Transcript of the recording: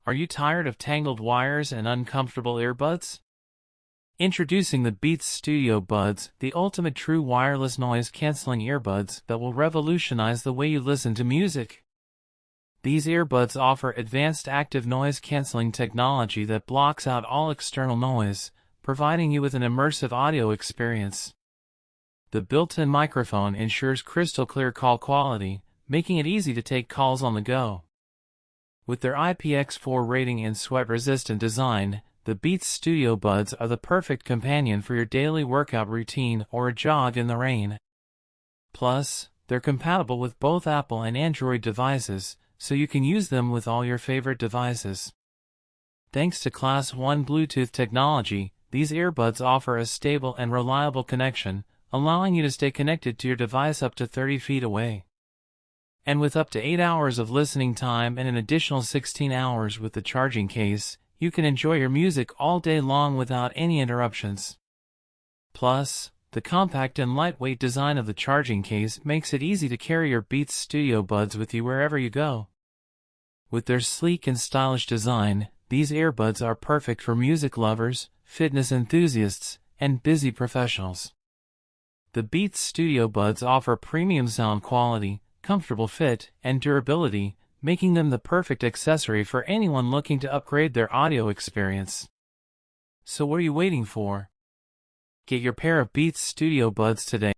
Are you tired of tangled wires and uncomfortable earbuds? Introducing the Beats Studio Buds, the ultimate true wireless noise-canceling earbuds that will revolutionize the way you listen to music. These earbuds offer advanced active noise-canceling technology that blocks out all external noise, providing you with an immersive audio experience. The built-in microphone ensures crystal-clear call quality, making it easy to take calls on the go. With their IPX4 rating and sweat-resistant design, the Beats Studio Buds are the perfect companion for your daily workout routine or a jog in the rain. Plus, they're compatible with both Apple and Android devices, so you can use them with all your favorite devices. Thanks to Class 1 Bluetooth technology, these earbuds offer a stable and reliable connection, allowing you to stay connected to your device up to 30 feet away. And with up to 8 hours of listening time and an additional 16 hours with the charging case, you can enjoy your music all day long without any interruptions. Plus, the compact and lightweight design of the charging case makes it easy to carry your Beats Studio Buds with you wherever you go. With their sleek and stylish design, these earbuds are perfect for music lovers, fitness enthusiasts, and busy professionals. The Beats Studio Buds offer premium sound quality, comfortable fit, and durability, making them the perfect accessory for anyone looking to upgrade their audio experience. So what are you waiting for? Get your pair of Beats Studio Buds today.